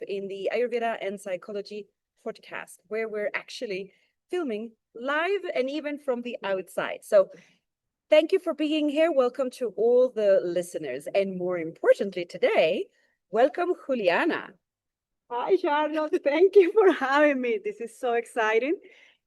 in the Ayurveda and Psychology Podcast, where we're actually filming live and even from the outside. So, thank you for being here. Welcome to all the listeners. And more importantly, today, welcome Juliana. Hi, Charlotte. Thank you for having me. This is so exciting.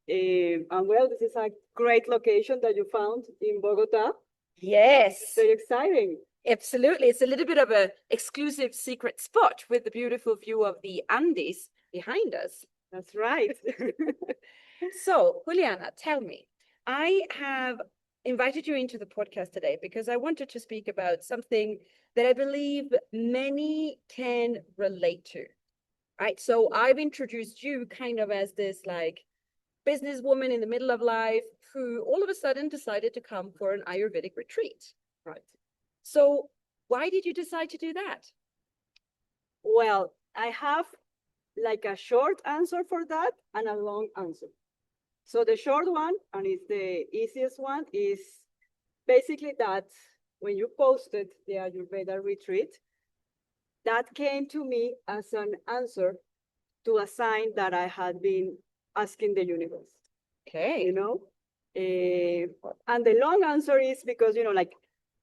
And well, this is a great location that you found in Bogota. Yes, Very exciting. absolutely. It's a little bit of a exclusive secret spot with the beautiful view of the Andes behind us. That's right. So, Juliana, tell me, I have invited you into the podcast today because I wanted to speak about something that I believe many can relate to. Right. So I've introduced you kind of as this like businesswoman in the middle of life who all of a sudden decided to come for an Ayurvedic retreat. Right. So why did you decide to do that? Well, I have like a short answer for that and a long answer. So the short one, and it's the easiest one, is basically that when you posted the Ayurveda retreat, that came to me as an answer to a sign that I had been asking the universe. Okay. You know? And the long answer is because, like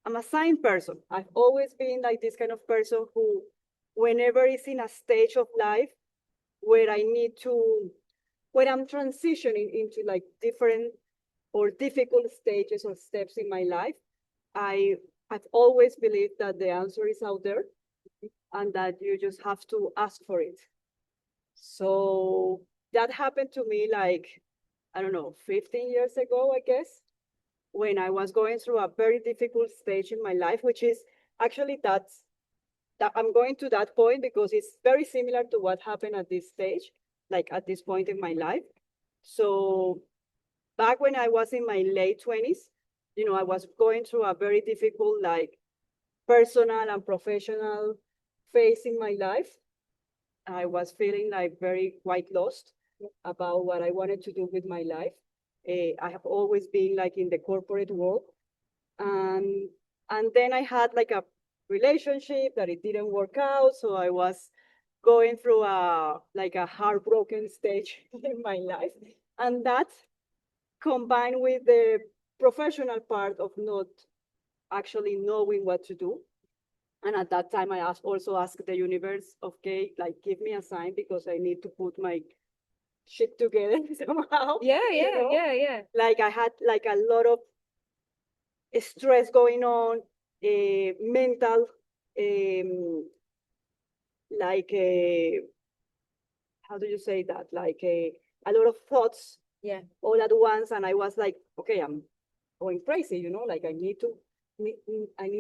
I'm a sign person. I've always been like this kind of person who, whenever is in a stage of life where I need to, when I'm transitioning into like different or difficult stages or steps in my life, I've always believed that the answer is out there and that you just have to ask for it. So that happened to me like, I don't know, 15 years ago, I guess, when I was going through a very difficult stage in my life, which is actually that I'm going to that point because it's very similar to what happened at this stage, like at this point in my life. So back when I was in my late 20s, I was going through a very difficult, like personal and professional phase in my life. I was feeling like very quite lost about what I wanted to do with my life. I have always been like in the corporate world, and then I had like a relationship that it didn't work out, so I was going through a like a heartbroken stage in my life, and that combined with the professional part of not actually knowing what to do. And at that time, I also asked the universe, okay, like give me a sign because I need to put my shit together somehow. Yeah, You yeah, know, yeah, yeah. like I had like a lot of stress going on, mental, like how do you say that? Like a lot of thoughts Yeah. all at once, and I was like, okay, I'm going crazy. Like I need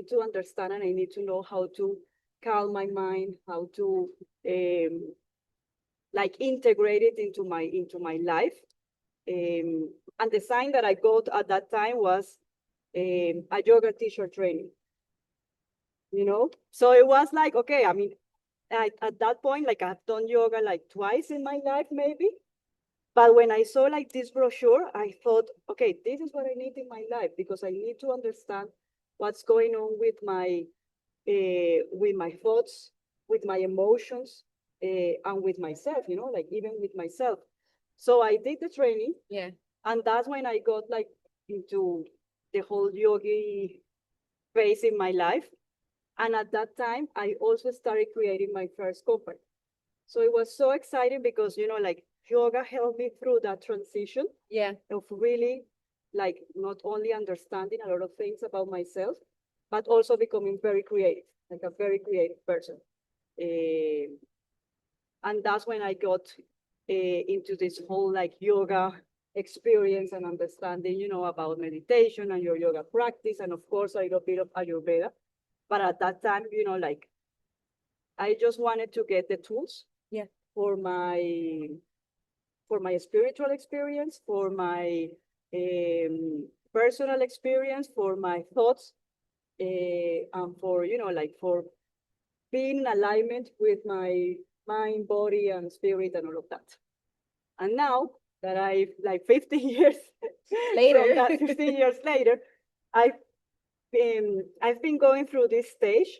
to understand and I need to know how to calm my mind, how to um, like integrate it into my life. And the sign that I got at that time was a yoga teacher training. So it was like, okay, I mean, at that point, like I've done yoga like twice in my life, maybe. But when I saw like this brochure, I thought, okay, this is what I need in my life because I need to understand what's going on with my thoughts, with my emotions, and with myself. Like even with myself. So I did the training, Yeah. and that's when I got like into the whole yogi phase in my life. And at that time, I also started creating my first company. So it was so exciting because, like yoga helped me through that transition. Yeah. Of really like not only understanding a lot of things about myself, but also becoming very creative, like a very creative person. Eh, and that's when I got into this whole like yoga experience and understanding, about meditation and your yoga practice. And of course, a little bit of Ayurveda. But at that time, like I just wanted to get the tools, Yeah. for my spiritual experience, for my personal experience, for my thoughts, and for like for being in alignment with my mind, body, and spirit, and all of that. And now that I like 15 years Later. from that, 15 years later, I've been going through this stage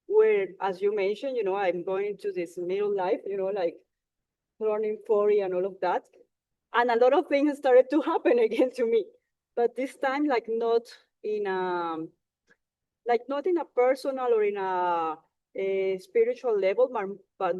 where, as you mentioned, I'm going into this middle life, like turning 40 and all of that. And a lot of things started to happen again to me. But this time, in a, not in a personal or in a spiritual level, but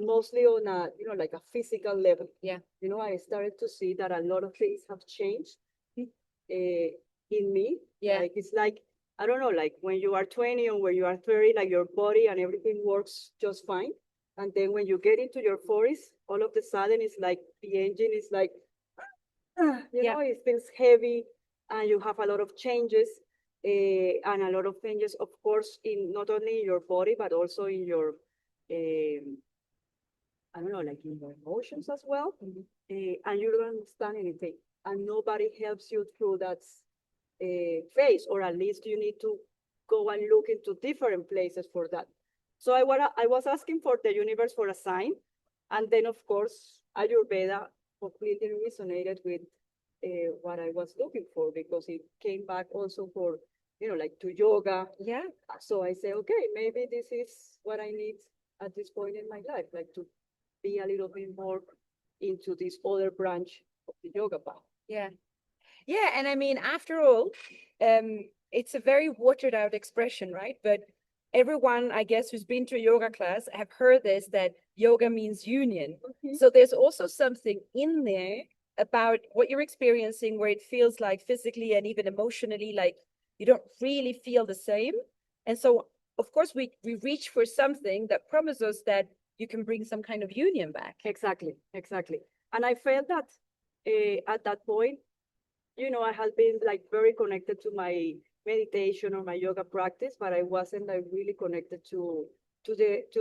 mostly on a, like a physical level. Yeah. I started to see that a lot of things have changed in me. Yeah. Like, it's like, I don't know, like when you are 20 or when you are 30, like your body and everything works just fine. And then when you get into your 40s, all of a sudden it's like the engine is like, it feels heavy and you have a lot of changes and a lot of changes, of course, in not only in your body, but also in your, I don't know, like in your emotions as well. And you don't understand anything. And nobody helps you through that phase, or at least you need to go and look into different places for that. So I was asking for the universe for a sign. And then, of course, Ayurveda completely resonated with what I was looking for, because it came back also for, like to yoga. Yeah. So I say, okay, maybe this is what I need at this point in my life, like to be a little bit more into this other branch of the yoga path. Yeah. Yeah. And I mean, after all, it's a very watered out expression, right? But everyone, I guess, who's been to a yoga class have heard this, that yoga means union. So there's also something in there about what you're experiencing where it feels like physically and even emotionally, like you don't really feel the same. And so, of course, we reach for something that promises that you can bring some kind of union back. Exactly, exactly. And I felt that at that point, I had been like very connected to my meditation or my yoga practice, but I wasn't like really connected to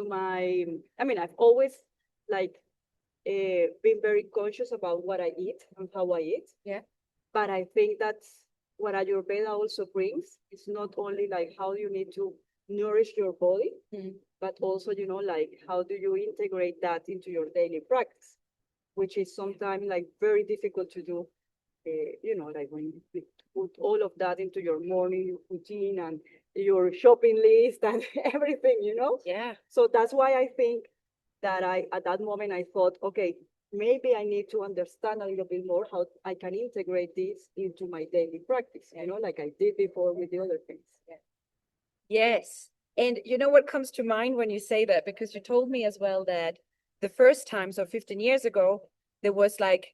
my. I mean, I've always like been very conscious about what I eat and how I eat. Yeah. But I think that's what Ayurveda also brings. It's not only like how you need to nourish your body, but also, like how do you integrate that into your daily practice, which is sometimes like very difficult to do. Like when you put all of that into your morning routine and your shopping list and everything, Yeah. So that's why I think that at that moment, I thought, okay, maybe I need to understand a little bit more how I can integrate this into my daily practice, like I did before with the other things. Yeah. Yes. And you know what comes to mind when you say that? Because you told me as well that the first time, so 15 years ago, there was like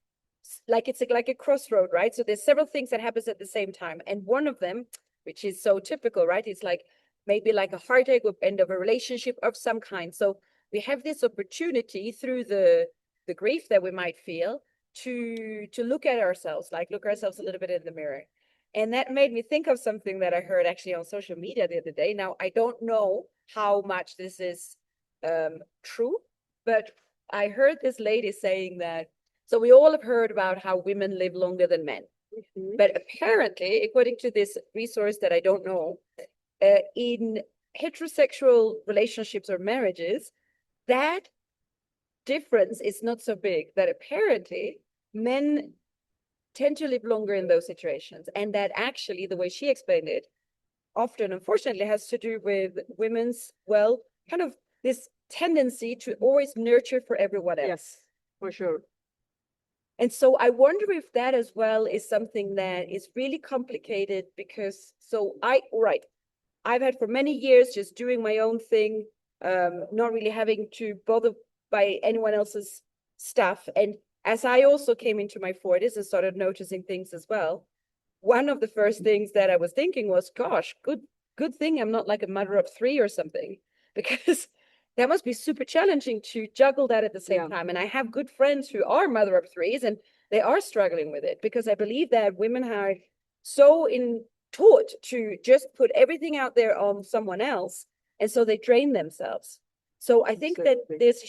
it's like a crossroad, right? So there's several things that happens at the same time. And one of them, which is so typical, right? It's like maybe like a heartache or end of a relationship of some kind. So we have this opportunity through the grief that we might feel to look at ourselves, like look ourselves a little bit in the mirror. And that made me think of something that I heard actually on social media the other day. Now, I don't know how much this is true, but I heard this lady saying that, so we all have heard about how women live longer than men. But apparently, according to this resource that I don't know, in heterosexual relationships or marriages, that difference is not so big, that apparently men tend to live longer in those situations. And that actually, the way she explained it, often, unfortunately, has to do with women's, well, kind of this tendency to always nurture for everyone else. Yes, for sure. And so I wonder if that as well is something that is really complicated because, I've had for many years just doing my own thing, not really having to bother by anyone else's stuff. And as I also came into my 40s and started noticing things as well, one of the first things that I was thinking was, gosh, good thing I'm not like a mother of three or something, because that must be super challenging to juggle that at the same time. And I have good friends who are mother of threes and they are struggling with it, because I believe that women are so taught to just put everything out there on someone else. And so they drain themselves. So I think that there's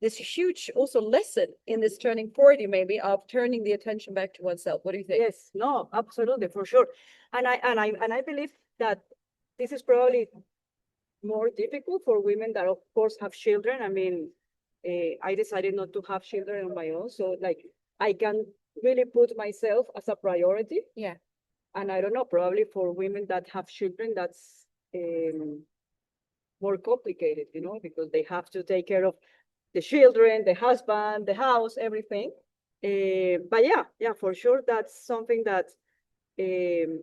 this huge also lesson in this turning 40, maybe, of turning the attention back to oneself. What do you think? Yes, no, absolutely, for sure. And I believe that this is probably more difficult for women that of course have children. I mean, I decided not to have children on my own, so like I can really put myself as a priority. Yeah. And I don't know, probably for women that have children, that's more complicated, because they have to take care of the children, the husband, the house, everything. But yeah, for sure, that's something that um,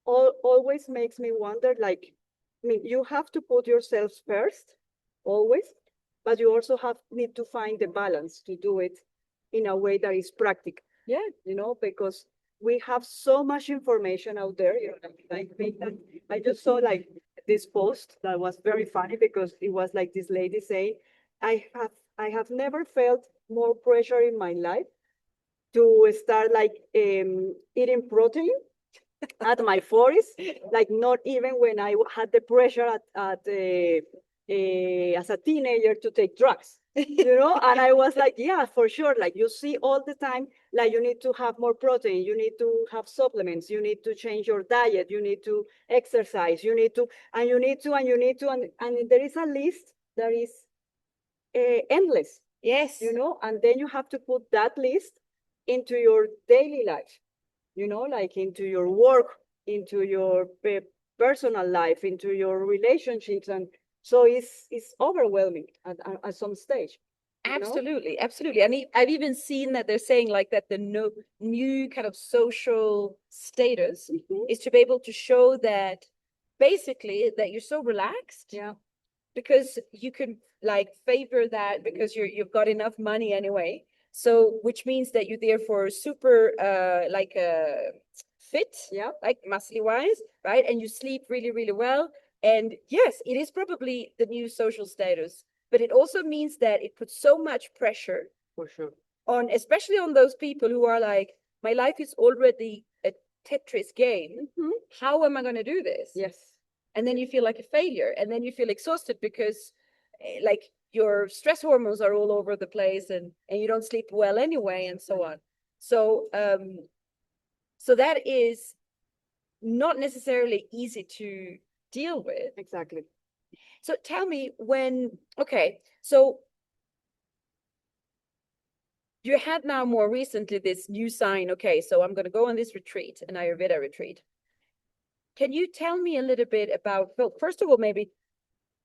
always makes me wonder, like, I mean, you have to put yourself first, always, but you also need to find the balance to do it in a way that is practical. Yeah. Because we have so much information out there. I think that I just saw like this post that was very funny because it was like this lady saying, I have never felt more pressure in my life to start like eating protein at my 40s, like not even when I had the pressure as a teenager to take drugs, and I was like, yeah, for sure. Like you see all the time, like you need to have more protein, you need to have supplements, you need to change your diet, you need to exercise, you need to, and you need to, and you need to, and there is a list that is endless. Yes. And then you have to put that list into your daily life, like into your work, into your personal life, into your relationships. And so it's overwhelming at some stage. Absolutely, absolutely. And I've even seen that they're saying like that the new kind of social status is to be able to show that basically that you're so relaxed. Yeah. Because you can like favor that because you've got enough money anyway. So which means that you're therefore super fit, Yeah. like muscly wise, right? And you sleep really, really well. And yes, it is probably the new social status, but it also means that it puts so much pressure For sure. on, especially on those people who are like, my life is already a Tetris game. How am I going to do this? Yes. And then you feel like a failure, and then you feel exhausted because like your stress hormones are all over the place, and you don't sleep well anyway, and so on. So that is not necessarily easy to deal with. Exactly. So tell me okay, so you had now more recently this new sign, okay, so I'm going to go on this retreat, an Ayurveda retreat. Can you tell me a little bit about, well, first of all, maybe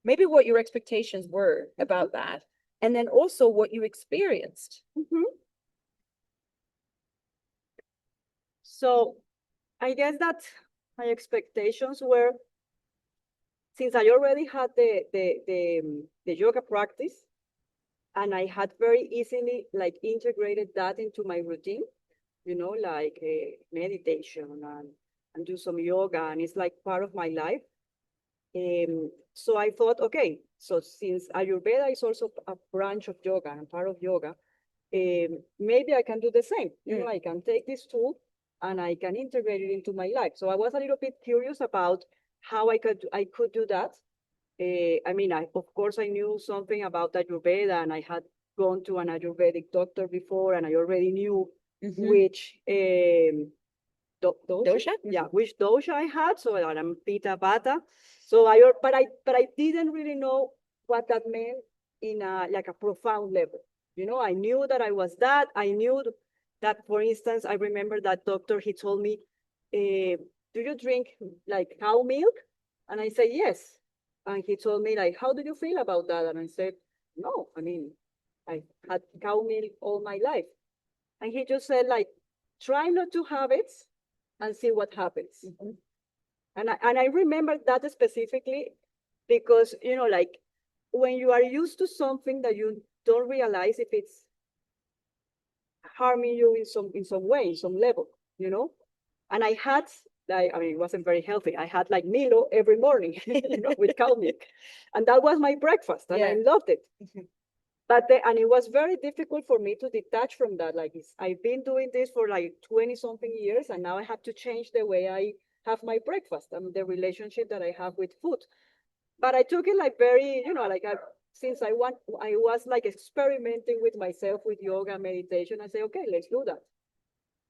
what your expectations were about that, and then also what you experienced? So I guess that my expectations were, since I already had the yoga practice, and I had very easily like integrated that into my routine, like meditation and do some yoga, and it's like part of my life. So I thought, okay, so since Ayurveda is also a branch of yoga and part of yoga, maybe I can do the same. I can take this tool and I can integrate it into my life. So I was a little bit curious about how I could do that. I mean, of course I knew something about Ayurveda, and I had gone to an Ayurvedic doctor before, and I already knew which dosha? Yeah, which dosha I had. So I'm Pitta Vata. So but I didn't really know what that meant in a profound level. I knew that I was that. I knew that, for instance, I remember that doctor, he told me, do you drink like cow milk? And I said, yes. And he told me, like, how do you feel about that? And I said, no, I mean, I had cow milk all my life. And he just said, like, try not to have it and see what happens. And I remember that specifically because, like, when you are used to something that you don't realize if it's harming you in some way, in some level, And I had, I mean, it wasn't very healthy. I had like Milo every morning, with cow milk. And that was my breakfast, and I loved it. And it was very difficult for me to detach from that. Like, I've been doing this for like 20 something years, and now I have to change the way I have my breakfast and the relationship that I have with food. But I took it like very, like since I was like experimenting with myself with yoga, meditation. I say, okay, let's do that.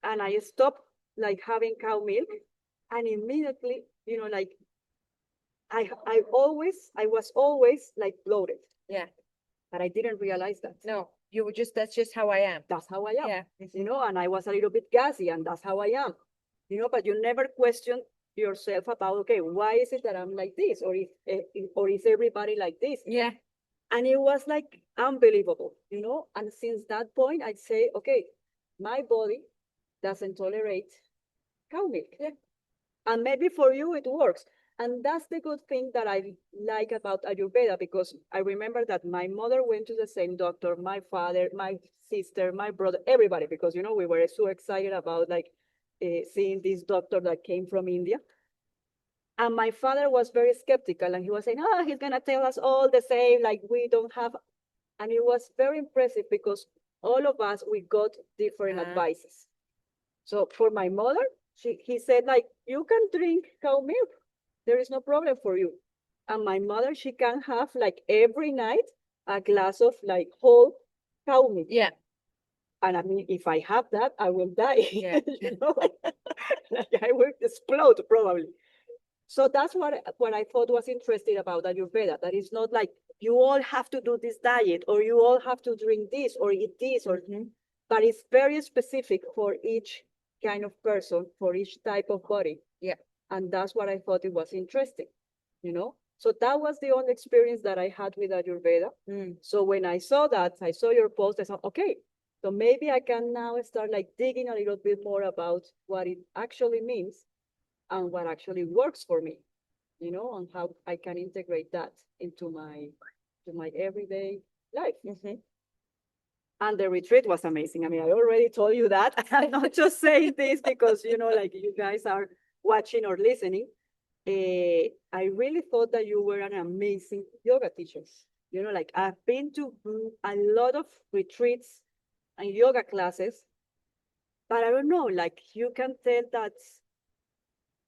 And I stopped like having cow milk, and immediately, like I was always like bloated. Yeah. But I didn't realize that. No. You were just, that's just how I am. That's how I am. Yeah. You know, and I was a little bit gassy, and that's how I am. You know, but you never question yourself about, okay, why is it that I'm like this, or is everybody like this? Yeah. And it was like unbelievable, you know. And since that point, I say, okay, my body doesn't tolerate cow milk. Yeah. And maybe for you it works. And that's the good thing that I like about Ayurveda, because I remember that my mother went to the same doctor, my father, my sister, my brother, everybody, because, you know, we were so excited about like seeing this doctor that came from India. And my father was very skeptical, and he was saying, oh, he's going to tell us all the same, like we don't have. And it was very impressive because all of us, we got different advices. So for my mother, he said, like, you can drink cow milk. There is no problem for you. And my mother, she can have like every night a glass of like whole cow milk. Yeah. And I mean, if I have that, I will die. Yeah. You know, like I will explode probably. So that's what I thought was interesting about Ayurveda. That it's not like you all have to do this diet, or you all have to drink this or eat this, or but it's very specific for each kind of person, for each type of body. Yeah. And that's what I thought it was interesting, you know. So that was the only experience that I had with Ayurveda. So when I saw that, I saw your post, I thought, okay, so maybe I can now start like digging a little bit more about what it actually means and what actually works for me, you know, and how I can integrate that into my everyday life. And the retreat was amazing. I mean, I already told you that. I'm not just saying this because, you know, like you guys are watching or listening. I really thought that you were an amazing yoga teacher. You know, like I've been to a lot of retreats and yoga classes, but I don't know, like you can tell that,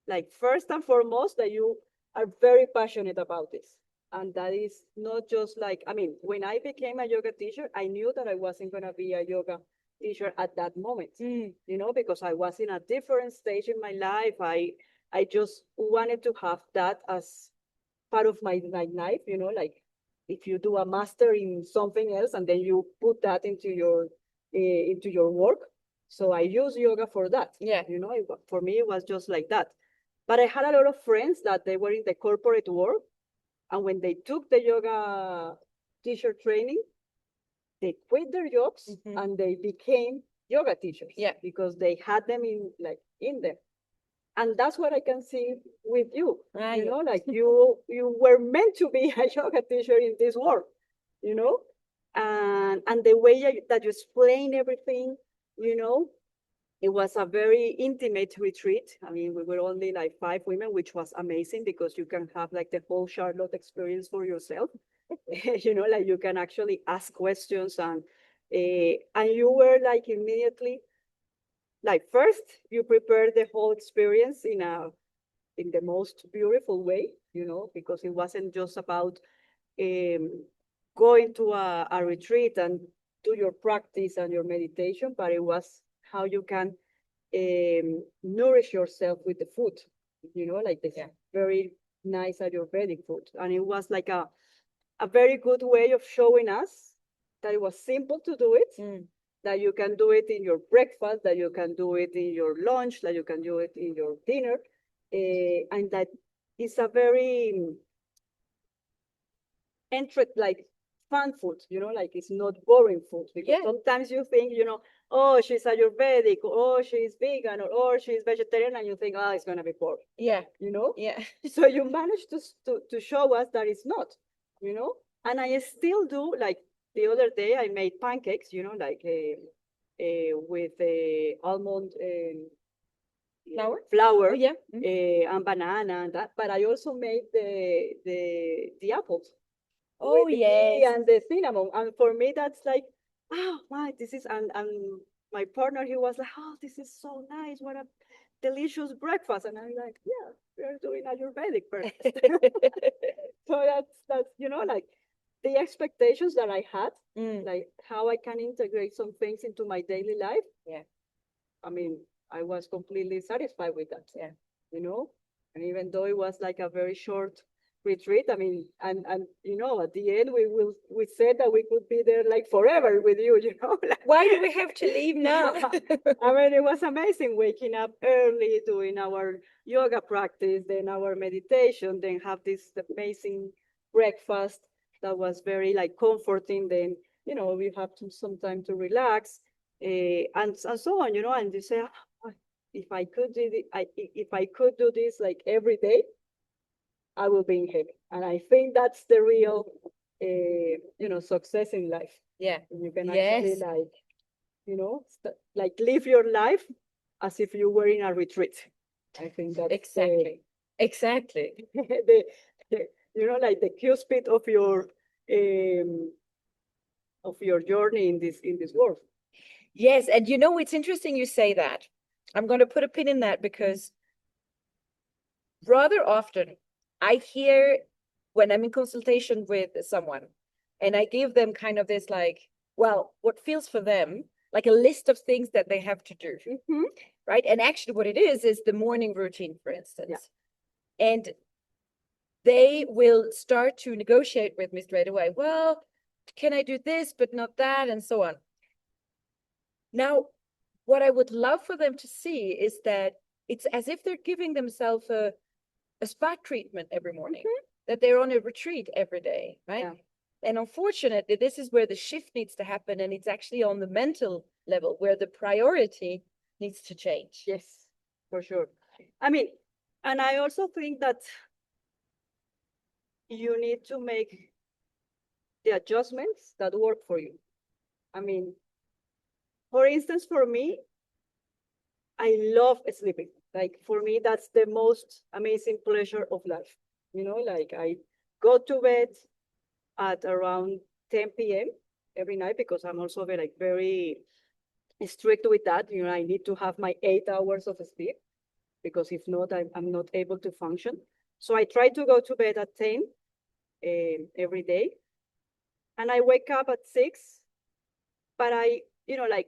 like first and foremost, that you are very passionate about this. And that is not just like, I mean, when I became a yoga teacher, I knew that I wasn't going to be a yoga teacher at that moment, you know, because I was in a different stage in my life. I just wanted to have that as part of my life, you know, like if you do a master in something else and then you put that into your work. So I use yoga for that. Yeah. You know, for me, it was just like that. But I had a lot of friends that they were in the corporate world. And when they took the yoga teacher training, they quit their jobs and they became yoga teachers. Yeah. Because they had them in there. And that's what I can see with you. Right. You know, like you were meant to be a yoga teacher in this world, you know? And the way that you explain everything, you know, it was a very intimate retreat. I mean, we were only like 5 women, which was amazing because you can have like the whole Charlotte experience for yourself. You know, like you can actually ask questions and you were like immediately, like first you prepare the whole experience in the most beautiful way, you know, because it wasn't just about going to a retreat and do your practice and your meditation, but it was how you can nourish yourself with the food, you know, like this very nice Ayurvedic food. And it was like a very good way of showing us that it was simple to do it, that you can do it in your breakfast, that you can do it in your lunch, that you can do it in your dinner, and that is a very like fun food, you know, like it's not boring food, because sometimes you think, you know, oh, she's Ayurvedic, or oh, she's vegan, or oh, she's vegetarian, and you think, oh, it's gonna be boring. Yeah. You know? Yeah. So you managed to show us that it's not, you know? And I still do, like the other day I made pancakes, you know, like with almond flour, Oh, yeah. and banana and that, but I also made the apples. Oh, With the yes. ghee and the cinnamon. And for me, that's like, oh, my, this is, and my partner, he was like, oh, this is so nice. What a delicious breakfast. And I'm like, yeah, we're doing Ayurvedic breakfast. So that's, you know, like the expectations that I had, like how I can integrate some things into my daily life. Yeah. I mean, I was completely satisfied with that. Yeah. You know, and even though it was like a very short retreat. I mean, and you know, at the end we said that we could be there like forever with you, you know. Why do we have to leave now? I mean, it was amazing waking up early, doing our yoga practice, then our meditation, then have this amazing breakfast that was very like comforting. Then, you know, we have some time to relax, and so on, you know, and you say, "Ah, if I could do it, if I could do this like every day, I will be in heaven." And I think that's the real, you know, success in life. Yeah. You can actually Yes. like, you know, like live your life as if you were in a retreat. I think that's Exactly. Exactly. the, you know, like the cusp of your journey in this world. Yes, and you know, it's interesting you say that. I'm going to put a pin in that because rather often I hear when I'm in consultation with someone and I give them kind of this like, well, what feels for them, like a list of things that they have to do, right? And actually, what it is the morning routine, for instance. And they will start to negotiate with me straight away. Well, can I do this, but not that, and so on. Now, what I would love for them to see is that it's as if they're giving themselves a spa treatment every morning, that they're on a retreat every day, right? Yeah. And unfortunately, this is where the shift needs to happen. And it's actually on the mental level where the priority needs to change. Yes, for sure. I mean, and I also think that you need to make the adjustments that work for you. I mean, for instance, for me, I love sleeping. Like for me, that's the most amazing pleasure of life. You know, like I go to bed at around 10 p.m. every night because I'm also very strict with that. You know, I need to have my 8 hours of sleep because if not, I'm not able to function. So I try to go to bed at 10 every day. And I wake up at 6, but you know, like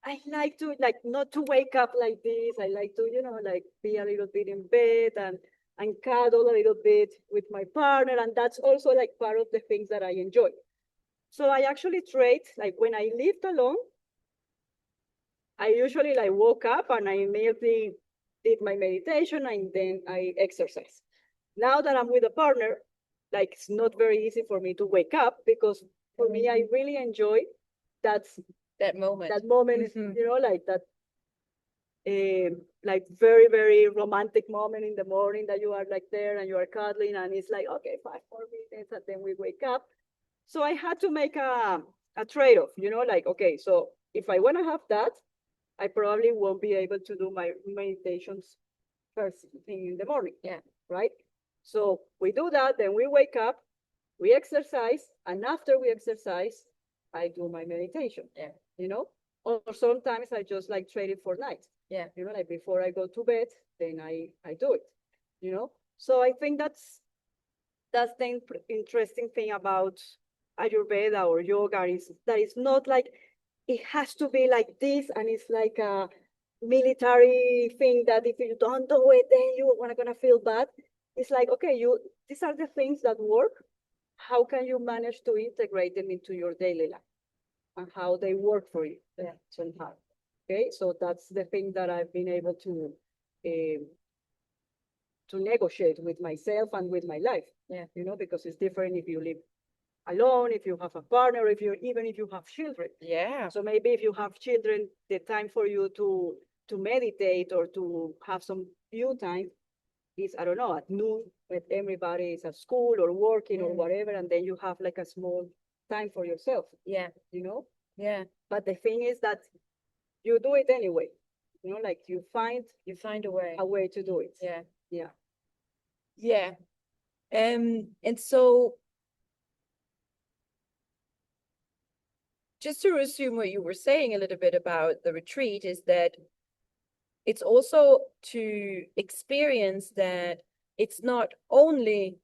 I like to like not to wake up like this. I like to, you know, like be a little bit in bed and cuddle a little bit with my partner. And that's also like part of the things that I enjoy. So I actually trade, like when I lived alone, I usually like woke up and I immediately did my meditation and then I exercise. Now that I'm with a partner, like it's not very easy for me to wake up because for me, I really enjoy that That moment. that moment, you know, like that like very romantic moment in the morning that you are like there and you are cuddling and it's like, okay, 5 more minutes and then we wake up. So I had to make a trade-off, you know, like, okay, so if I want to have that, I probably won't be able to do my meditations first thing in the morning. Yeah. Right? So we do that, then we wake up, we exercise, and after we exercise, I do my meditation. Yeah. You know? Or sometimes I just like trade it for night. Yeah. You know, like before I go to bed, then I do it. You know? So I think that's the interesting thing about Ayurveda or yoga is that it's not like it has to be like this and it's like a military thing that if you don't do it, then you are gonna feel bad. It's like, okay, these are the things that work. How can you manage to integrate them into your daily life and how they work for you? Yeah. Somehow. Okay, so that's the thing that I've been able to negotiate with myself and with my life. Yeah. You know, because it's different if you live alone, if you have a partner, even if you have children. Yeah. So maybe if you have children, the time for you to meditate or to have some you time is, I don't know, at noon when everybody is at school or working or whatever, and then you have like a small time for yourself. Yeah. You know? Yeah. But the thing is that you do it anyway. You know, like you find a way. A way to do it. Yeah. Yeah. Yeah. And so just to resume what you were saying a little bit about the retreat is that it's also to experience that it's not only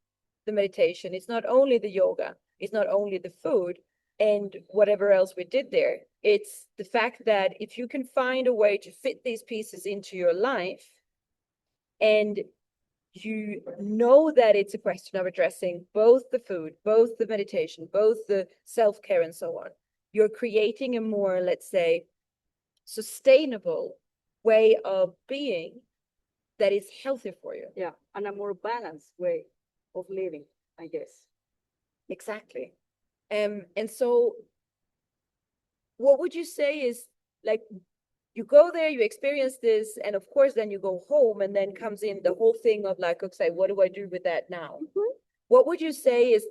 the meditation, it's not only the yoga, it's not only the food and whatever else we did there. It's the fact that if you can find a way to fit these pieces into your life and you know that it's a question of addressing both the food, both the meditation, both the self-care and so on. You're creating a more, let's say, sustainable way of being that is healthy for you. Yeah, and a more balanced way of living, I guess. Exactly. And so what would you say is like you go there, you experience this, and of course then you go home and then comes in the whole thing of like, okay, what do I do with that now? Mhm. What would you say is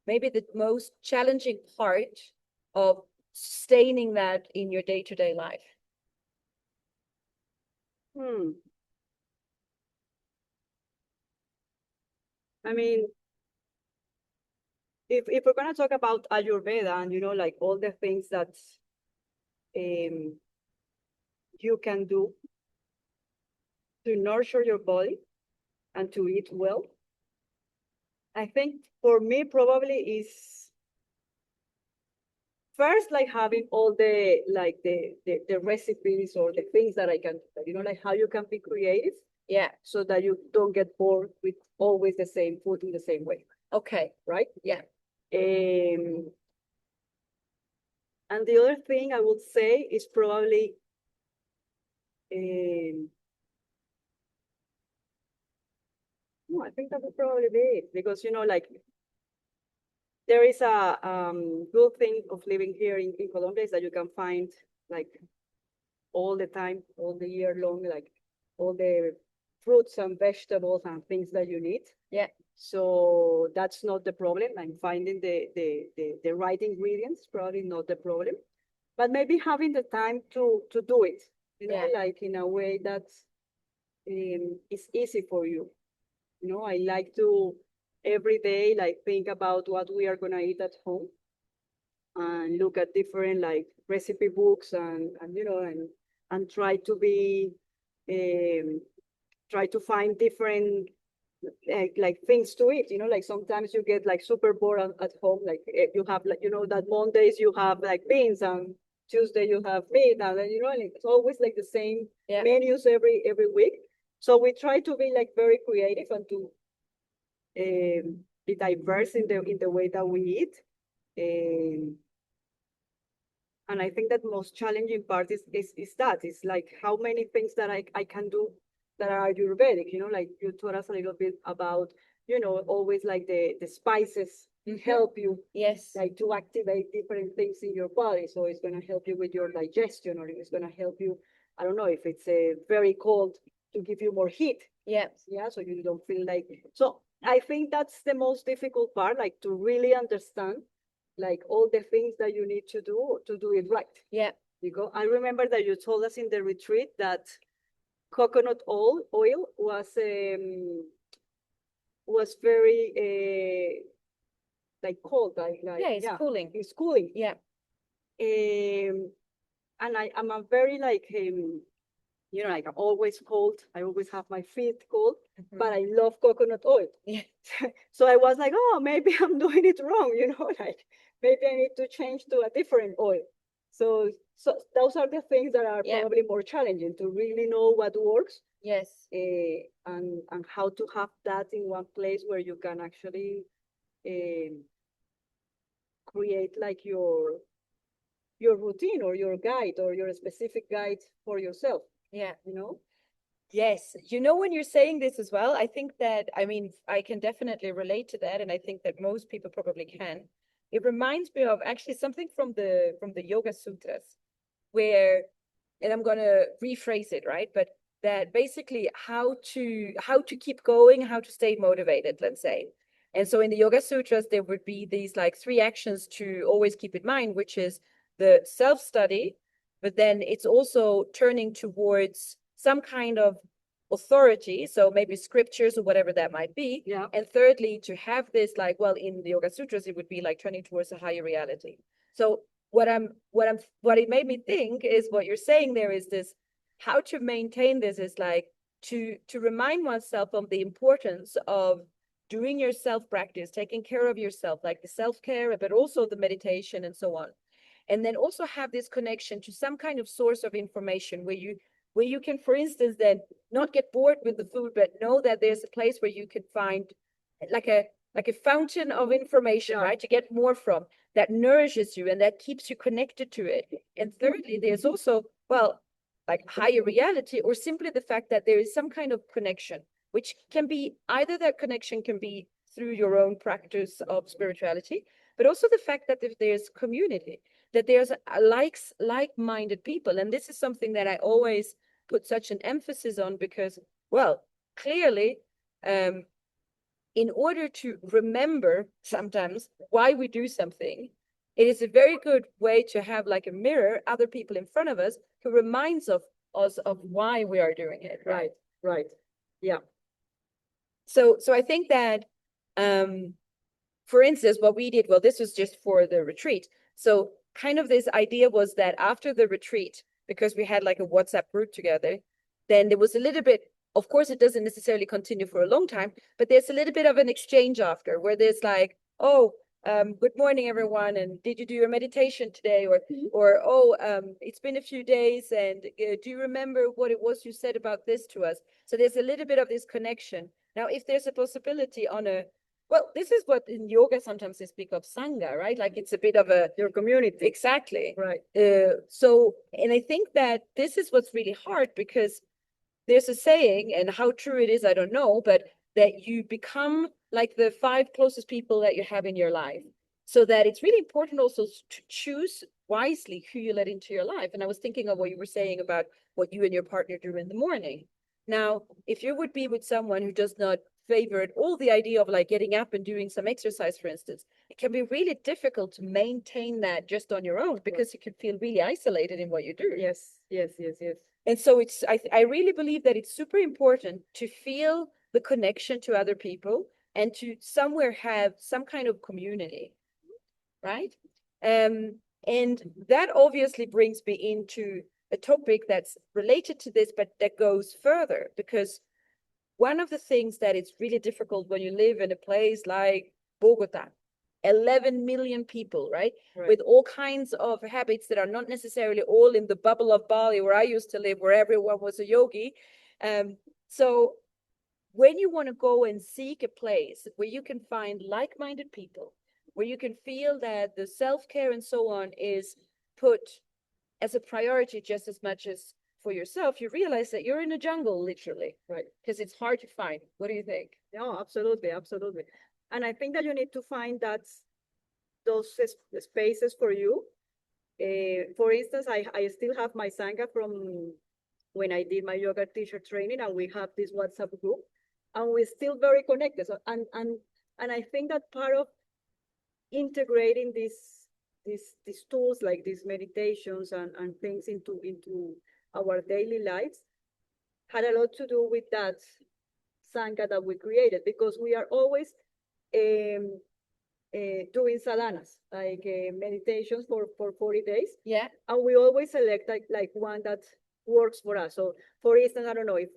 maybe the most challenging part of sustaining that in your day-to-day life? Hmm. I mean, if we're gonna talk about Ayurveda and like all the things that um you can do to nurture your body and to eat well, I think for me probably is first like having all the recipes or the things that I can like how you can be creative Yeah. so that you don't get bored with always the same food in the same way, Okay. right? Yeah. Um, and the other thing I would say is probably no, I think that would probably be it because like there is a good thing of living here in Colombia is that you can find like all the time, all the year long, like all the fruits and vegetables and things that you need. Yeah. So that's not the problem. I'm finding the right ingredients, probably not the problem. But maybe having the time to do it, Yeah. like in a way that is easy for you. I like to every day like think about what we are gonna eat at home and look at different like recipe books and try to be um, try to find different like things to eat. Like sometimes you get like super bored at home. Like you have like that Mondays you have like beans and Tuesday you have meat and then like, it's always like the same menus every week. So we try to be like very creative and to be diverse in the way that we eat. Um, and I think that most challenging part is that it's like how many things that I can do that are Ayurvedic, like you told us a little bit about, always like the spices help you Yes. like to activate different things in your body. So it's gonna help you with your digestion, or it's gonna help you, I don't know, if it's very cold to give you more heat. Yeah. Yeah, so you don't feel like so I think that's the most difficult part, like to really understand like all the things that you need to do it right. Yeah. I remember that you told us in the retreat that coconut oil was very like cold, Yeah, it's cooling. It's cooling. Yeah. And I'm a very like like I'm always cold. I always have my feet cold, but I love coconut oil. Yeah. So I was like, oh, maybe I'm doing it wrong, like maybe I need to change to a different oil. So those are the things that are probably more challenging to really know what works. Yes. And how to have that in one place where you can actually create like your routine or your guide or your specific guide for yourself. Yeah. Yes. When you're saying this as well, I think that, I mean, I can definitely relate to that. And I think that most people probably can. It reminds me of actually something from the Yoga Sutras where, and I'm going to rephrase it, right? But that basically how to keep going, how to stay motivated, let's say. And so in the Yoga Sutras, there would be these like 3 actions to always keep in mind, which is the self-study, but then it's also turning towards some kind of authority, so maybe scriptures or whatever that might be. Yeah. And thirdly, to have this like, well, in the Yoga Sutras, it would be like turning towards a higher reality. So what it made me think is what you're saying there is this, how to maintain this is like to remind oneself of the importance of doing your self practice, taking care of yourself, like the self-care, but also the meditation and so on. And then also have this connection to some kind of source of information where you where you can, for instance, then not get bored with the food, but know that there's a place where you can find like a fountain of information, right, to get more from, that nourishes you and that keeps you connected to it. And thirdly, there's also, well, like higher reality, or simply the fact that there is some kind of connection, which can be either that connection can be through your own practice of spirituality, but also the fact that if there's community, that there's like-minded people. And this is something that I always put such an emphasis on because, well, clearly, in order to remember sometimes why we do something, it is a very good way to have like a mirror, other people in front of us who reminds of us of why we are doing it. Right, right. Yeah. So I think that, for instance, what we did, well, this was just for the retreat. So kind of this idea was that after the retreat, because we had like a WhatsApp group together, then there was a little bit, of course, it doesn't necessarily continue for a long time, but there's a little bit of an exchange after where there's like, oh, good morning, everyone. And did you do your meditation today? Or oh, it's been a few days. And do you remember what it was you said about this to us? So there's a little bit of this connection. Now, if there's a possibility on a, well, this is what in yoga sometimes they speak of sangha, right? Like it's a bit of a your community. Exactly. Right. So, and I think that this is what's really hard because there's a saying, and how true it is, I don't know, but that you become like the 5 closest people that you have in your life. So that it's really important also to choose wisely who you let into your life. And I was thinking of what you were saying about what you and your partner do in the morning. Now, if you would be with someone who does not favor at all the idea of like getting up and doing some exercise, for instance, it can be really difficult to maintain that just on your own because you can feel really isolated in what you do. Yes, yes, yes, yes. And so it's, I really believe that it's super important to feel the connection to other people and to somewhere have some kind of community, right? And that obviously brings me into a topic that's related to this, but that goes further, because one of the things that it's really difficult when you live in a place like Bogota, 11 million people, right? With all kinds of habits that are not necessarily all in the bubble of Bali, where I used to live, where everyone was a yogi. So when you want to go and seek a place where you can find like-minded people, where you can feel that the self-care and so on is put as a priority just as much as for yourself, you realize that you're in a jungle, literally, right? Because it's hard to find. What do you think? No, absolutely, absolutely. And I think that you need to find that those spaces for you. For instance, I still have my Sangha from when I did my yoga teacher training, and we have this WhatsApp group, and we're still very connected. So, and I think that part of integrating these tools like these meditations and things into our daily lives had a lot to do with that Sangha that we created, because we are always doing sadhanas, like meditations for 40 days. Yeah. And we always select like one that works for us. So for instance, I don't know, if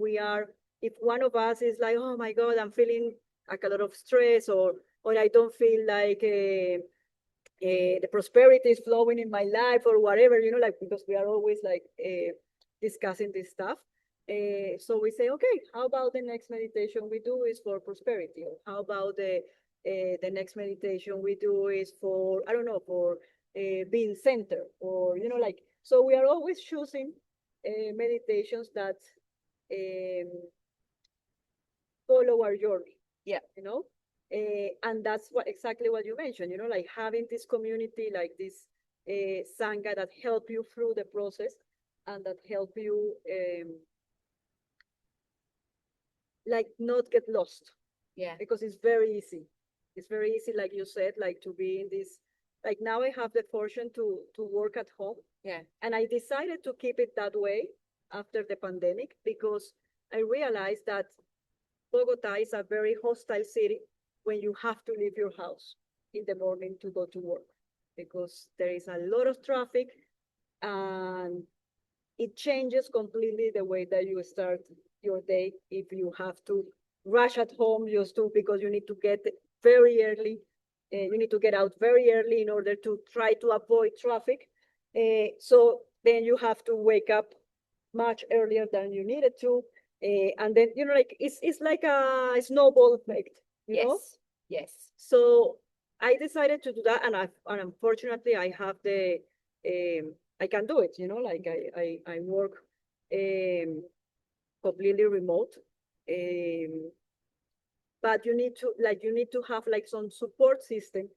one of us is like, oh my God, I'm feeling like a lot of stress, or I don't feel like the prosperity is flowing in my life or whatever, like, because we are always like discussing this stuff. So we say, okay, how about the next meditation we do is for prosperity? Or how about the next meditation we do is for, I don't know, for being centered, or, like, so we are always choosing meditations that follow our journey. Yeah. And that's exactly what you mentioned, like having this community, like this Sangha that help you through the process and that help you like not get lost. Yeah. Because it's very easy. It's very easy, like you said, like to be in this, like now I have the fortune to work at home. Yeah. And I decided to keep it that way after the pandemic, because I realized that Bogota is a very hostile city when you have to leave your house in the morning to go to work, because there is a lot of traffic, and it changes completely the way that you start your day if you have to rush at home just because you need to get very early. You need to get out very early in order to try to avoid traffic. So then you have to wake up much earlier than you needed to. And then, like it's like a snowball effect, know? Yes. Yes. So I decided to do that, and unfortunately I have I can do it, like I work completely remote. Um, but you need to have like some support system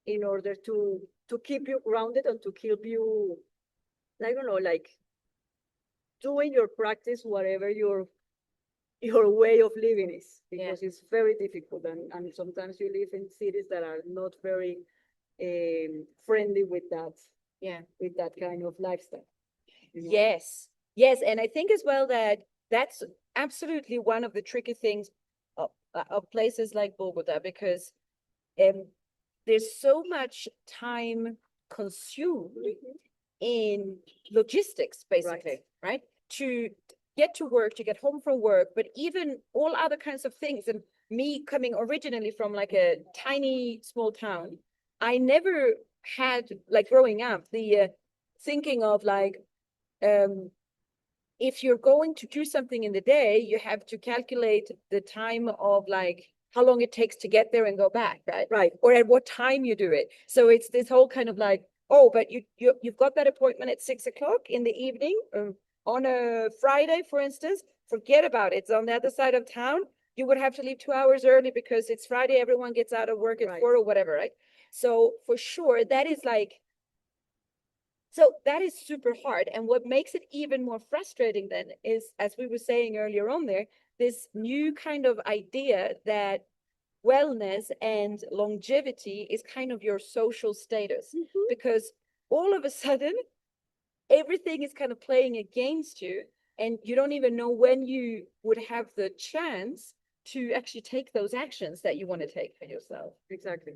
in order to keep you grounded and to keep you, I don't know, like doing your practice, whatever your way of living is, because it's very difficult, and sometimes you live in cities that are not very friendly with that, with that kind of lifestyle. Yes. Yes. And I think as well that that's absolutely one of the tricky things of places like Bogota, because um, there's so much time consumed in logistics, basically, right? To get to work, to get home from work, but even all other kinds of things. And me coming originally from like a tiny small town, I never had, like growing up, the thinking of like, um, if you're going to do something in the day, you have to calculate the time of like how long it takes to get there and go back, right? Right. Or at what time you do it. So it's this whole kind of like, oh, but you've got that appointment at 6 o'clock in the evening on a Friday, for instance. Forget about it. It's on the other side of town. You would have to leave 2 hours early because it's Friday. Everyone gets out of work at 4 or whatever, right? So for sure, that is like, so that is super hard. And what makes it even more frustrating then is, as we were saying earlier on there, this new kind of idea that wellness and longevity is kind of your social status. Because all of a sudden, everything is kind of playing against you, and you don't even know when you would have the chance to actually take those actions that you want to take for yourself. Exactly.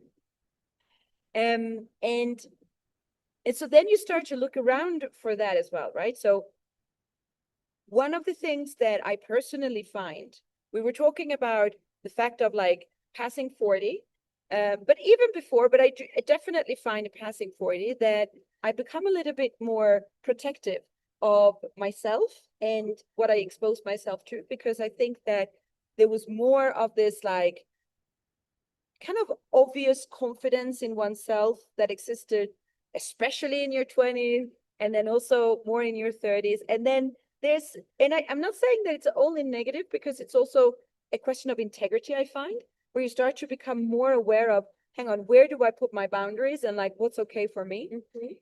And so then you start to look around for that as well, right? So one of the things that I personally find, we were talking about the fact of like passing 40, but even before, but I definitely find passing 40 that I become a little bit more protective of myself and what I expose myself to, because I think that there was more of this like kind of obvious confidence in oneself that existed, especially in your 20s, and then also more in your 30s. And then there's, and I'm not saying that it's only negative, because it's also a question of integrity, I find, where you start to become more aware of, hang on, where do I put my boundaries and like what's okay for me?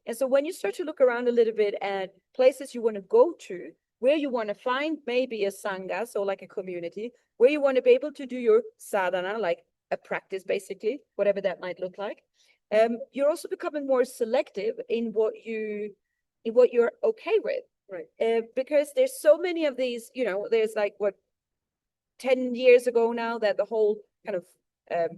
And so when you start to look around a little bit at places you want to go to, where you want to find maybe a sangha, so like a community, where you want to be able to do your sadhana, like a practice, basically, whatever that might look like. You're also becoming more selective in what you're okay with, right? Because there's so many of these. There's like what 10 years ago now that the whole kind of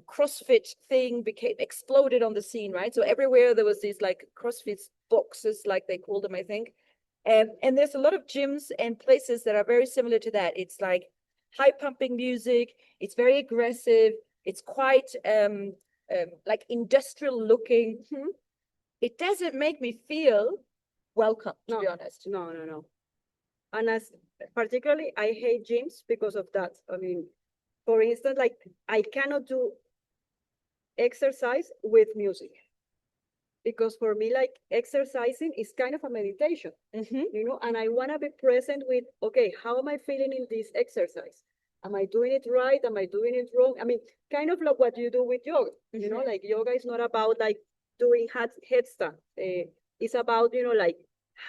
CrossFit thing exploded on the scene, right? So everywhere there was these like CrossFit boxes, like they call them, I think. And there's a lot of gyms and places that are very similar to that. It's like high pumping music. It's very aggressive. It's quite like industrial looking. It doesn't make me feel welcome, to be honest. No. And as particularly, I hate gyms because of that. I mean, for instance, like I cannot do exercise with music, because for me, like exercising is kind of a meditation, and I want to be present with, okay, how am I feeling in this exercise? Am I doing it right? Am I doing it wrong? I mean, kind of like what you do with yoga, like yoga is not about like doing headstand. It's about, like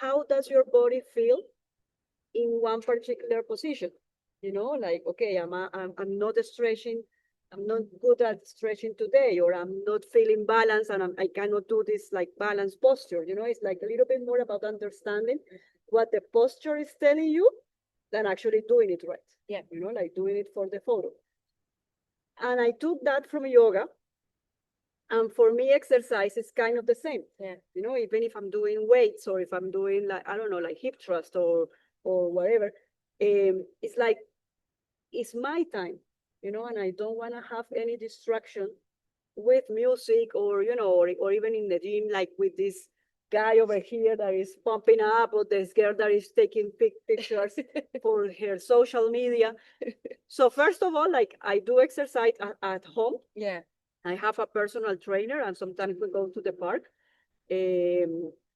how does your body feel in one particular position? Like, okay, I'm not stretching. I'm not good at stretching today, or I'm not feeling balanced, and I cannot do this like balanced posture. It's like a little bit more about understanding what the posture is telling you than actually doing it right. Yeah. Like doing it for the photo. And I took that from yoga. And for me, exercise is kind of the same. Yeah. Even if I'm doing weights, or if I'm doing like, I don't know, like hip thrust or whatever, it's like, it's my time, and I don't want to have any distraction with music, or, or even in the gym, like with this guy over here that is pumping up, or this girl that is taking pictures for her social media. So first of all, like I do exercise at home. Yeah. I have a personal trainer, and sometimes we go to the park.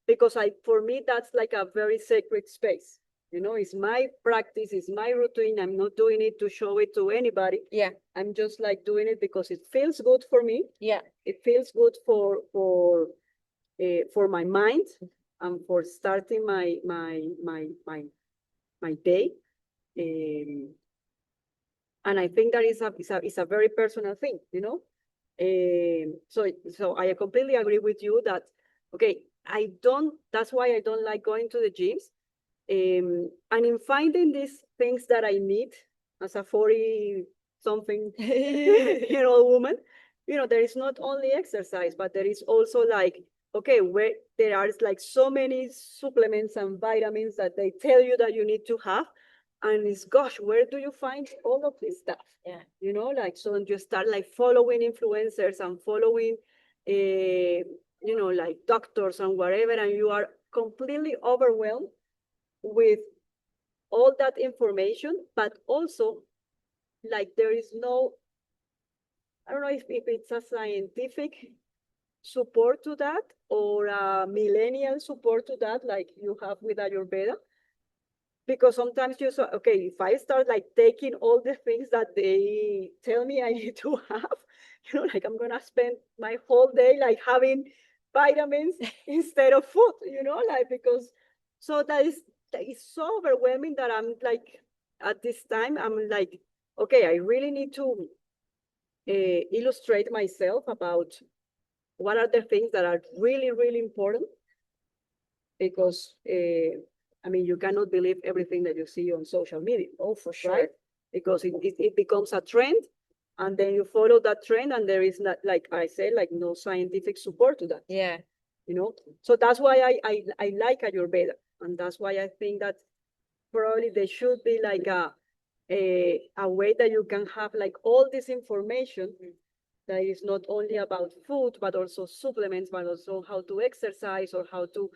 Because for me, that's like a very sacred space. You know, it's my practice, it's my routine. I'm not doing it to show it to anybody. Yeah. I'm just like doing it because it feels good for me. Yeah. It feels good for my mind and for starting my day. And I think that is a very personal thing, you know. So I completely agree with you that okay, that's why I don't like going to the gyms. And in finding these things that I need as a 40 something year old woman, you know, there is not only exercise, but there is also like, okay, where there are like so many supplements and vitamins that they tell you that you need to have. And it's, gosh, where do you find all of this stuff? Yeah. You know, like, so you start like following influencers and following, you know, like doctors and whatever, and you are completely overwhelmed with all that information, but also like there is no, I don't know if it's a scientific support to that or a millennial support to that, like you have with Ayurveda. Because sometimes you say, okay, if I start like taking all the things that they tell me I need to have, you know, like I'm gonna spend my whole day like having vitamins instead of food, you know, like because so that is so overwhelming that I'm like at this time I'm like, okay, I really need to illustrate myself about what are the things that are really, really important because I mean, you cannot believe everything that you see on social media. Oh, for sure. Right? Because it becomes a trend, and then you follow that trend, and there is not, like I said, like no scientific support to that. Yeah. You know, so that's why I like Ayurveda, and that's why I think that probably there should be like a way that you can have like all this information that is not only about food but also supplements, but also how to exercise or how to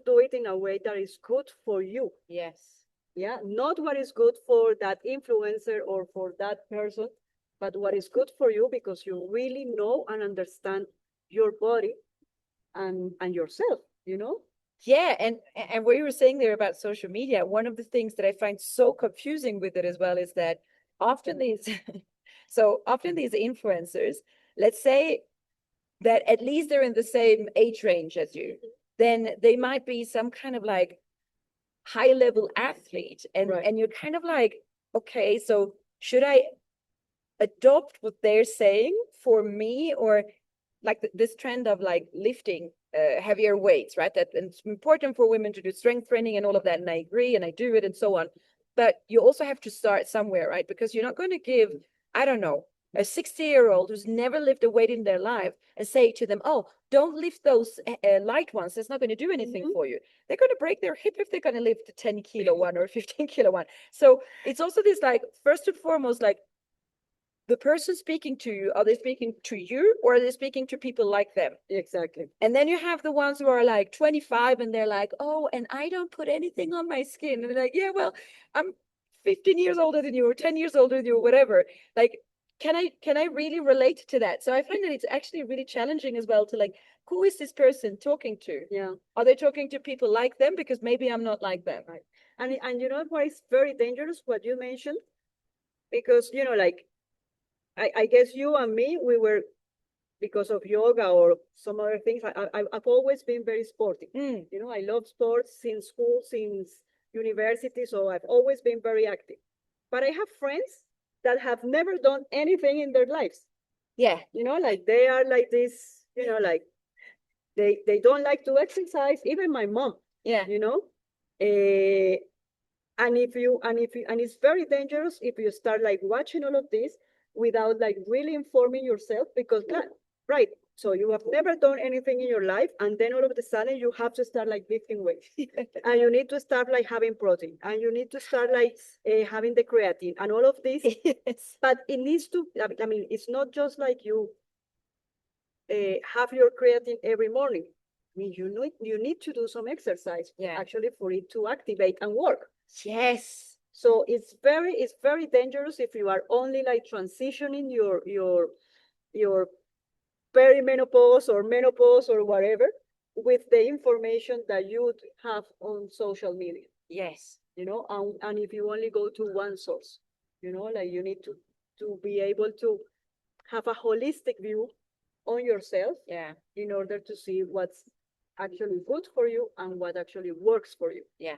do it in a way that is good for you. Yes. Yeah, not what is good for that influencer or for that person, but what is good for you because you really know and understand your body and yourself, you know? Yeah, and what you were saying there about social media, one of the things that I find so confusing with it as well is that often these so often these influencers, let's say that at least they're in the same age range as you, then they might be some kind of like high level athlete and Right. and you're kind of like, okay, so should I adopt what they're saying for me, or like this trend of like lifting heavier weights, right? That it's important for women to do strength training and all of that, and I agree and I do it and so on. But you also have to start somewhere, right? Because you're not going to give, I don't know, a 60-year-old who's never lifted a weight in their life and say to them, oh, don't lift those light ones. That's not going to do anything for you. They're going to break their hip if they're going to lift a 10 kilo one or a 15 kilo one. So it's also this like, first and foremost, like the person speaking to you, are they speaking to you or are they speaking to people like them? Exactly. And then you have the ones who are like 25 and they're like, oh, and I don't put anything on my skin. And they're like, yeah, well, I'm 15 years older than you or 10 years older than you or whatever. Like, can I really relate to that? So I find that it's actually really challenging as well to like, who is this person talking to? Yeah. Are they talking to people like them? Because maybe I'm not like them. Right. And you know what is very dangerous, what you mentioned? Because, you know, like, I guess you and me, we were, because of yoga or some other things, I've always been very sporty. You know, I love sports since school, since university, so I've always been very active. But I have friends that have never done anything in their lives. Yeah. You know, like they are like this, you know, like they don't like to exercise, even my mom. Yeah. You know? And it's very dangerous if you start like watching all of this without like really informing yourself because right, so you have never done anything in your life and then all of a sudden you have to start like lifting weights and you need to start like having protein and you need to start like having the creatine and all of this. Yes. But it needs to, I mean, it's not just like you have your creatine every morning. mean, you need to do some exercise Yeah. actually for it to activate and work. Yes. So it's very dangerous if you are only like transitioning your perimenopause or menopause or whatever with the information that you have on social media, Yes. and if you only go to one source, like you need to be able to have a holistic view on yourself Yeah. in order to see what's actually good for you and what actually works for you. Yeah.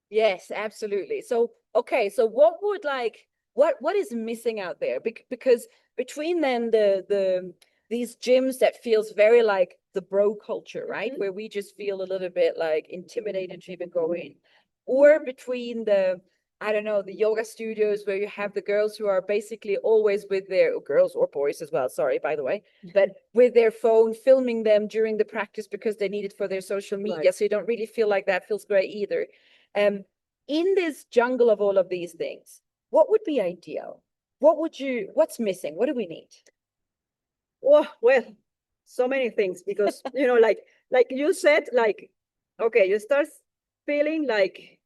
Yes, absolutely. So, okay, so what would like what is missing out there? Because between then the these gyms that feels very like the bro culture, right? Where we just feel a little bit like intimidated to even go in. Or between the I don't know, the yoga studios where you have the girls who are basically always with their girls or boys as well, sorry, by the way, but with their phone filming them during the practice because they need it for their social media. Right. So you don't really feel like that feels great either. In this jungle of all of these things, what would be ideal? What's missing? What do we need? Oh, well, so many things because like you said, like, okay, you start feeling like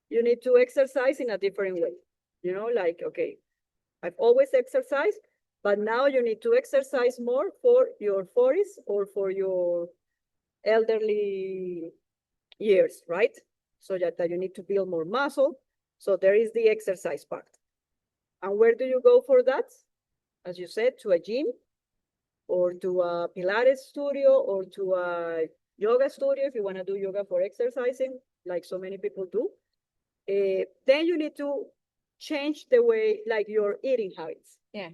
you need to exercise in a different way. Like, okay, I've always exercised, but now you need to exercise more for your 40s or for your elderly years, right? So that you need to build more muscle. So there is the exercise part. And where do you go for that? As you said, to a gym or to a Pilates studio or to a yoga studio if you want to do yoga for exercising, like so many people do. Then you need to change the way, like your eating habits. Yeah.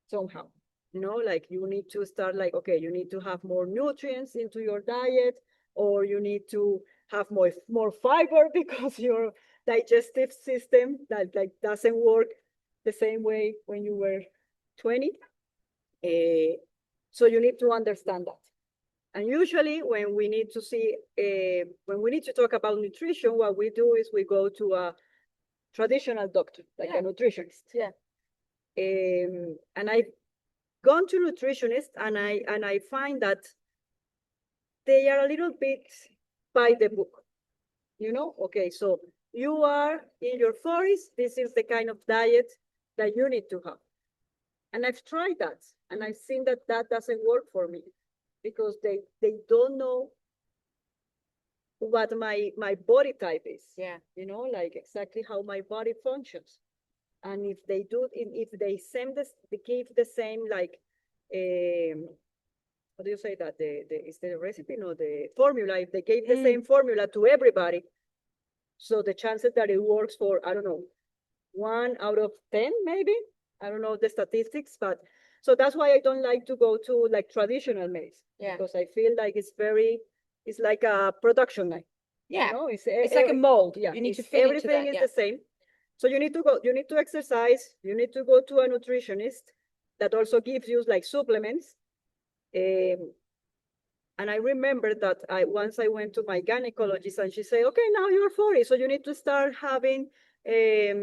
Somehow. Like you need to start like, okay, you need to have more nutrients into your diet, or you need to have more fiber because your digestive system that like doesn't work the same way when you were 20. So you need to understand that. And usually when we need to when we need to talk about nutrition, what we do is we go to a traditional doctor, like a nutritionist. Yeah. And I've gone to nutritionists, and I find that they are a little bit by the book. Okay, so you are in your 40s, this is the kind of diet that you need to have. And I've tried that, and I've seen that that doesn't work for me because they don't know what my body type is. Yeah. Like exactly how my body functions. And if they do, if they they give the same, like, how do you say that? Is the recipe, no, the formula. If they gave the same formula to everybody, so the chances that it works for, I don't know, 1 out of 10, maybe. I don't know the statistics, but so that's why I don't like to go to like traditional medicine. Yeah. Because I feel like it's like a production line. Yeah. It's like a mold. Yeah, You need to fit into everything that. is the same. So you need to exercise, you need to go to a nutritionist that also gives you like supplements. And I remember that once I went to my gynecologist, and she said, okay, now you're 40, so you need to start having, I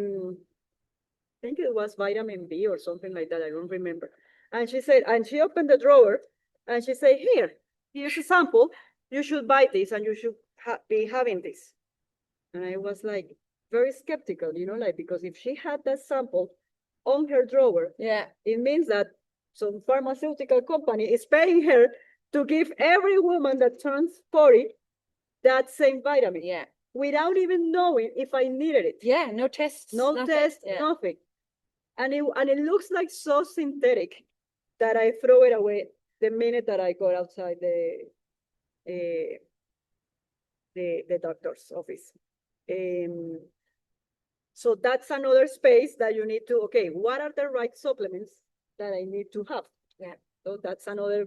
think it was vitamin B or something like that, I don't remember. And she said, and she opened the drawer, and she said, here's a sample, you should buy this, and you should be having this. And I was like very skeptical, like, because if she had that sample on her drawer, Yeah. it means that some pharmaceutical company is paying her to give every woman that turns 40 that same vitamin. Yeah. Without even knowing if I needed it. Yeah. No tests. No nothing. test, Yeah. nothing. And it looks like so synthetic that I throw it away the minute that I go outside the doctor's office. So that's another space that you need to, okay, what are the right supplements that I need to have? Yeah. So that's another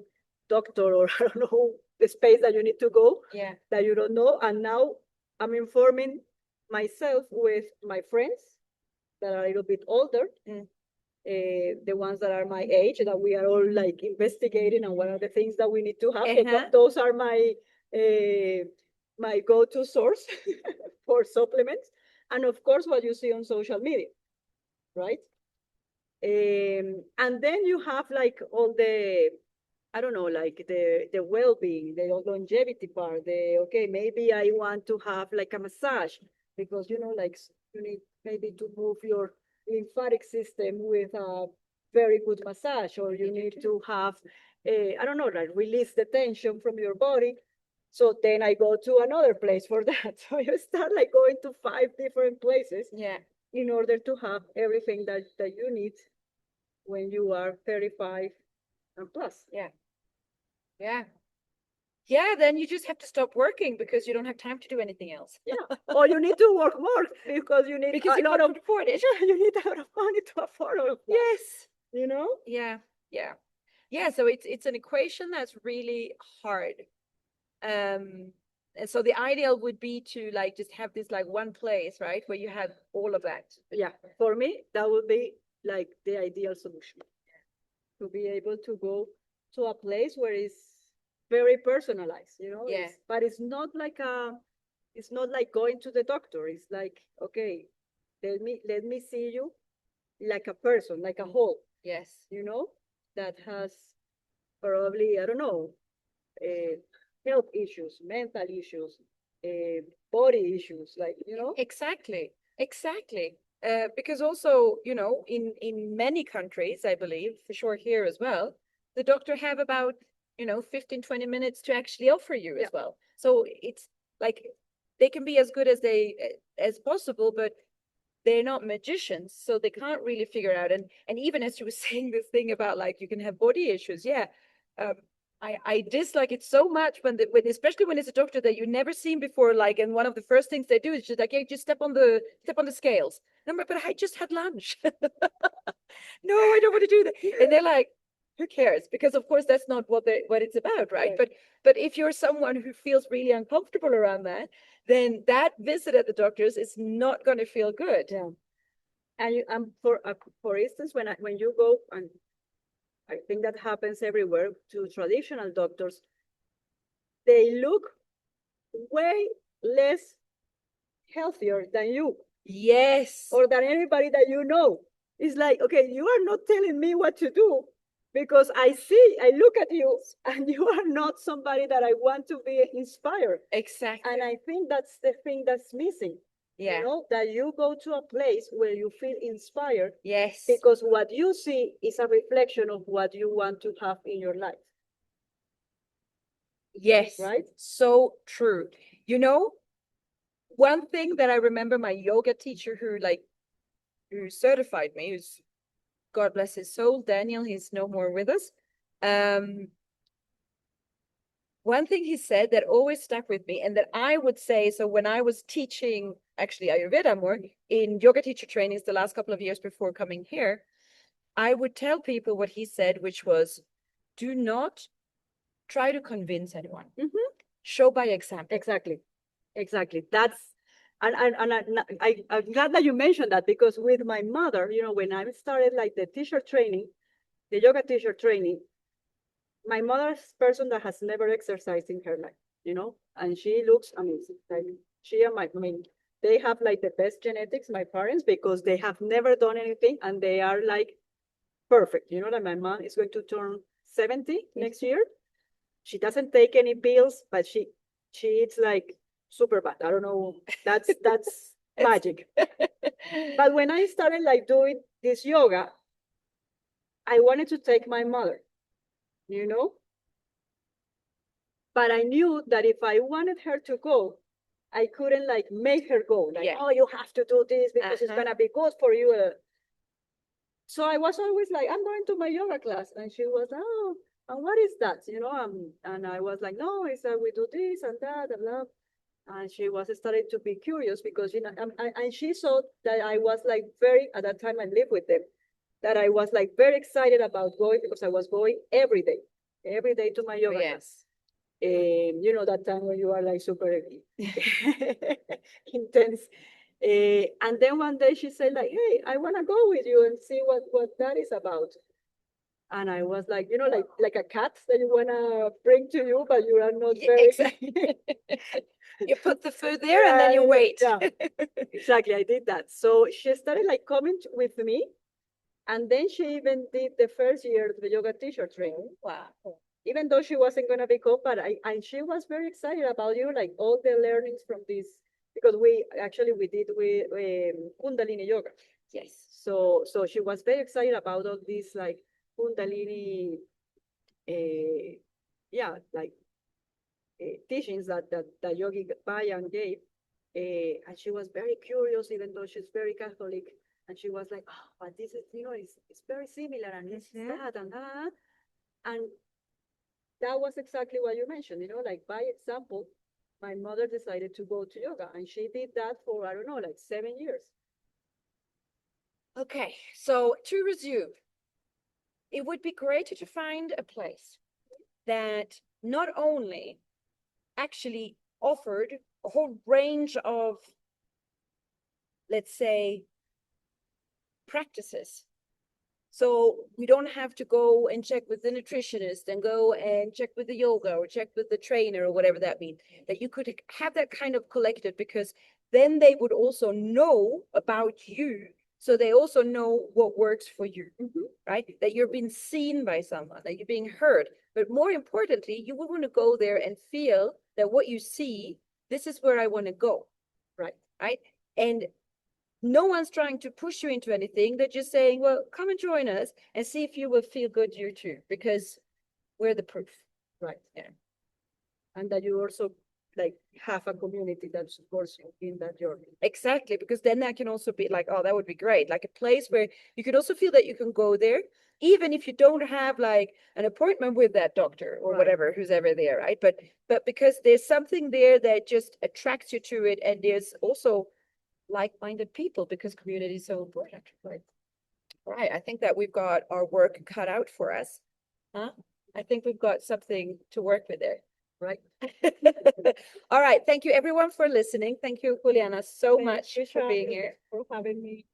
doctor, or I don't know, the space that you need to go. Yeah. That you don't know. And now I'm informing myself with my friends that are a little bit older, the ones that are my age, that we are all like investigating and what are the things that we need to have. So those are my go-to source for supplements. And of course, what you see on social media, right? And then you have like all the I don't know, like the well-being, the longevity part, okay, maybe I want to have like a massage because, like you need maybe to move your lymphatic system with a very good massage, or you need to have, I don't know, like release the tension from your body. So then I go to another place for that. So you start like going to 5 different places Yeah. in order to have everything that you need when you are 35 and plus. Yeah. Yeah. Yeah, then you just have to stop working because you don't have time to do anything else. Yeah. Or you need to work more because you need Because a you lot can't of afford it. you need a lot of money to afford all of that. Yes. You know? Yeah. Yeah. Yeah. So it's an equation that's really hard. And so the ideal would be to like just have this like one place, right, where you have all of that. Yeah. For me, that would be like the ideal solution. To be able to go to a place where it's very personalized, Yeah. but it's not like going to the doctor. It's like, okay, let me see you like a person, like a whole, Yes. that has probably, I don't know, uh, health issues, mental issues, body issues, like, Exactly. Exactly. Because also, in many countries, I believe, for sure here as well, the doctor have about, 15, 20 minutes to actually offer you as Yeah. well. So it's like they can be as good as they as possible, but they're not magicians, so they can't really figure out. And even as you were saying this thing about like you can have body issues, yeah. Um, I dislike it so much when especially when it's a doctor that you've never seen before, like, and one of the first things they do is just like, hey, just step on the scales. And I'm like, but I just had lunch. No, I don't want to do that. And they're like, who cares? Because of course that's not what it's about, right? Right. But if you're someone who feels really uncomfortable around that, then that visit at the doctor's is not going to feel good. Yeah. And for instance, when you go, and I think that happens everywhere, to traditional doctors, they look way less healthier than you Yes. or than anybody that you know. It's like, okay, you are not telling me what to do because I look at you and you are not somebody that I want to be inspired. Exactly. And I think that's the thing that's missing. Yeah. That you go to a place where you feel inspired. Yes. Because what you see is a reflection of what you want to have in your life. Yes. Right? So true. One thing that I remember my yoga teacher who certified me, who's God bless his soul, Daniel, he's no more with us. One thing he said that always stuck with me, and that I would say, so when I was teaching actually Ayurveda more in yoga teacher trainings the last couple of years before coming here, I would tell people what he said, which was, do not try to convince anyone. Mm-hmm. Show by example. Exactly. That's I'm glad that you mentioned that, because with my mother, when I started like the yoga teacher training, my mother's a person that has never exercised in her life, and she looks amazing. Like they have like the best genetics, my parents, because they have never done anything and they are like perfect. That my mom is going to turn 70 next year. She doesn't take any pills, but she eats like super bad. I don't know. That's magic. But when I started like doing this yoga, I wanted to take my mother, you know? But I knew that if I wanted her to go, I couldn't like make her go. Like, Yeah. oh, you have to do this because it's gonna be good for you. So I was always like, I'm going to my yoga class. And she was, oh, and what is that? And I was like, no, it's we do this and that and blah. And she was starting to be curious because, and she saw that I was like at that time I lived with them, that I was like very excited about going because I was going every day to my yoga class. That time when you are like super intense. And then one day she said like, hey, I want to go with you and see what that is about. And I was like, like a cat that you want to bring to you, but you are not very... Exactly. You put the food there and then you wait. Yeah, exactly. I did that. So she started like coming with me. And then she even did the first year of the yoga teacher training. Wow. even though she wasn't going to become, but and she was very excited about, like all the learnings from this, because we did Kundalini yoga. Yes. So she was very excited about all these like Kundalini, like teachings that Yogi Bayan gave. And she was very curious, even though she's very Catholic. And she was like, oh, but this is, it's very similar, and it's that, and that. And that was exactly what you mentioned, like by example, my mother decided to go to yoga, and she did that for, I don't know, like 7 years. Okay, so to resume, it would be great to find a place that not only actually offered a whole range of, let's say, practices. So we don't have to go and check with the nutritionist and go and check with the yoga or check with the trainer or whatever that means, that you could have that kind of collected, because then they would also know about you. So they also know what works for you, right? That you're being seen by someone, that you're being heard. But more importantly, you would want to go there and feel that what you see, this is where I want to go, right? And no one's trying to push you into anything. They're just saying, well, come and join us and see if you will feel good here too, because we're the proof. Right. Yeah. And that you also like have a community that supports you in that journey. Exactly, because then that can also be like, oh, that would be great. Like a place where you could also feel that you can go there, even if you don't have like an appointment with that doctor or whatever, who's ever there, right? But because there's something there that just attracts you to it, and there's also like-minded people, because community is so important, right? Right. I think that we've got our work cut out for us. Huh? I think we've got something to work with there. Right. All right. Thank you everyone for listening. Thank you, Juliana, so Thank much you, for being Charlotte, here. for having me.